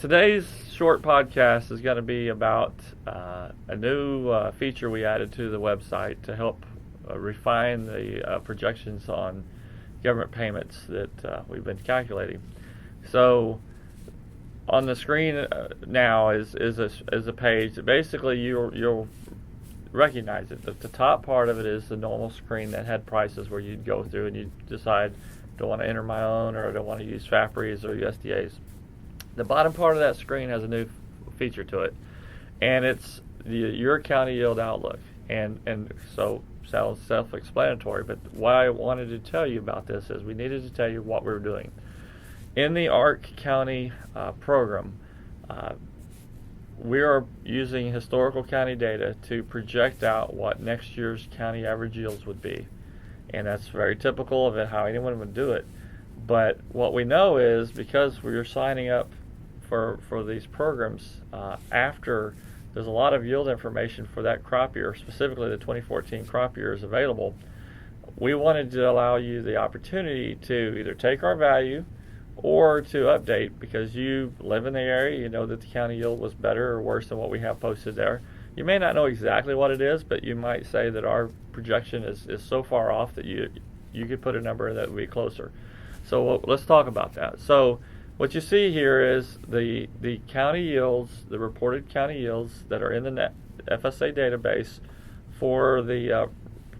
Today's short podcast is going to be about a new feature we added to the website to help refine the projections on government payments that we've been calculating. So on the screen now is a page that basically you'll recognize it. The top part of it is the normal screen that had prices where you'd go through and you decide, do I want to enter my own, or do I want to use FAFRIs or USDAs. The bottom part of that screen has a new feature to it, and it's your county yield outlook. And so sounds self-explanatory, but why I wanted to tell you about this is we needed to tell you what we were doing. In the Ark County program, we are using historical county data to project out what next year's county average yields would be. And that's very typical of how anyone would do it. But what we know is because we're signing up for these programs after there's a lot of yield information for that crop year, specifically the 2014 crop year is available, we wanted to allow you the opportunity to either take our value or to update, because you live in the area, you know that the county yield was better or worse than what we have posted there. You may not know exactly what it is, but you might say that our projection is so far off that you could put a number that would be closer. So let's talk about that. So what you see here is the county yields, the reported county yields that are in the FSA database for the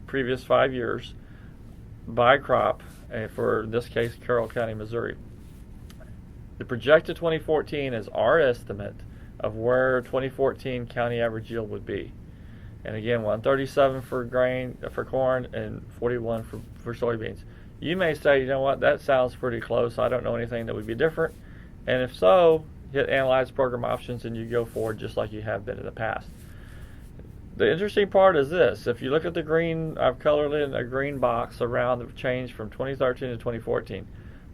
previous 5 years by crop, for in this case Carroll County, Missouri. The projected 2014 is our estimate of where 2014 county average yield would be. And again, 137 for corn, and 41 for soybeans. You may say, you know what, that sounds pretty close. I don't know anything that would be different. And if so, hit Analyze Program Options and you go forward just like you have been in the past. The interesting part is this. If you look at the green, I've colored in a green box around the change from 2013 to 2014.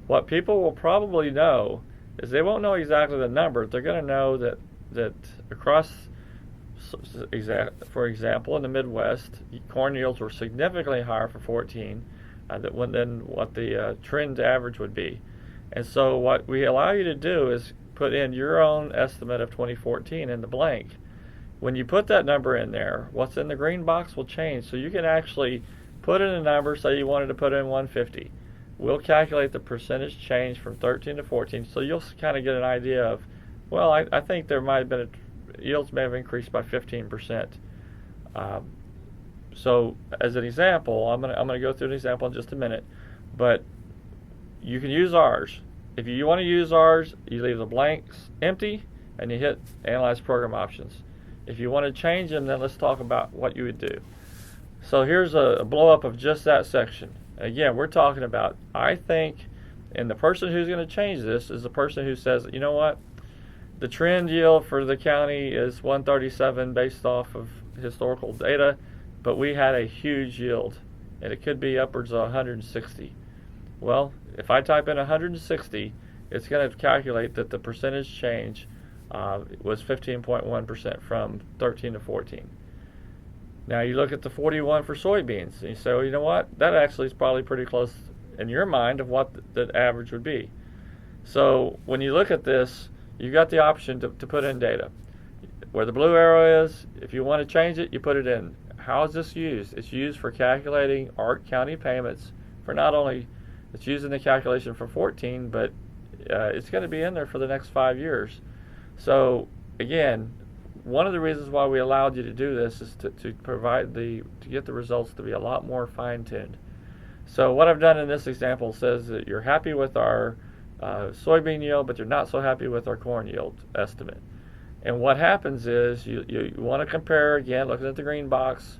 What people will probably know is they won't know exactly the number. They're going to know that across, for example, in the Midwest, corn yields were significantly higher for 14 than what the trend average would be. And so what we allow you to do is put in your own estimate of 2014 in the blank. When you put that number in there, what's in the green box will change. So you can actually put in a number, say you wanted to put in 150. We'll calculate the percentage change from 13 to 14, so you'll kind of get an idea of, well, I think there might have been yields may have increased by 15%. So as an example, I'm gonna go through an example in just a minute, but you can use ours. If you want to use ours, you leave the blanks empty and you hit Analyze Program Options. If you want to change them, then let's talk about what you would do. So here's a blow up of just that section. Again, we're talking about, I think, and the person who's going to change this is the person who says, you know what, the trend yield for the county is 137 based off of historical data, but we had a huge yield, and it could be upwards of 160. Well, if I type in 160, it's going to calculate that the percentage change was 15.1% from 13 to 14. Now you look at the 41 for soybeans, and you say, well, you know what? That actually is probably pretty close in your mind of what the average would be. So when you look at this, you've got the option to put in data. Where the blue arrow is, if you want to change it, you put it in. How is this used? It's used for calculating Ark County payments for not only, it's used in the calculation for 14, but it's going to be in there for the next 5 years. So again, one of the reasons why we allowed you to do this is to get the results to be a lot more fine-tuned. So what I've done in this example says that you're happy with our soybean yield, but you're not so happy with our corn yield estimate. And what happens is you want to compare, again, looking at the green box.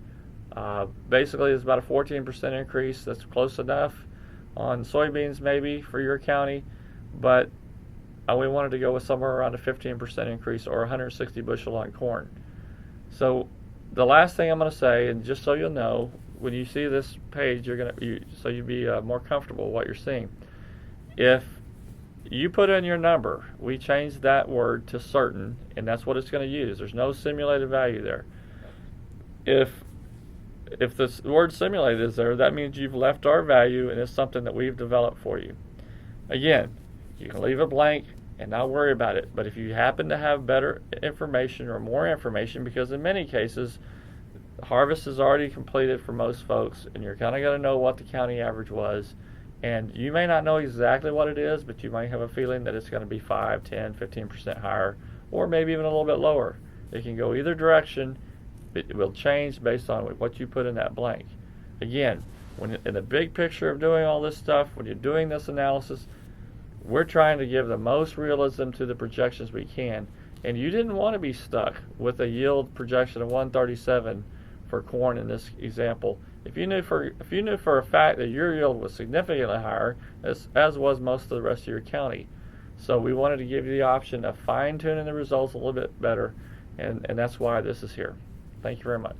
Basically, it's about a 14% increase. That's close enough on soybeans maybe for your county, but we wanted to go with somewhere around a 15% increase or 160 bushel on corn. So the last thing I'm going to say, and just so you'll know, when you see this page, so you'll be more comfortable with what you're seeing. If you put in your number, we changed that word to certain, and that's what it's going to use. There's no simulated value there. If the word simulated is there, that means you've left our value and it's something that we've developed for you. Again, you can leave it blank, and not worry about it. But if you happen to have better information or more information, because in many cases harvest is already completed for most folks, and you're kind of going to know what the county average was, and you may not know exactly what it is, but you might have a feeling that it's going to be 5, 10, 15% higher, or maybe even a little bit lower. It can go either direction. It will change based on what you put in that blank. Again, when in the big picture of doing all this stuff, when you're doing this analysis, we're trying to give the most realism to the projections we can. And you didn't want to be stuck with a yield projection of 137 for corn in this example. If you knew for a fact that your yield was significantly higher, as was most of the rest of your county. So we wanted to give you the option of fine-tuning the results a little bit better, and that's why this is here. Thank you very much.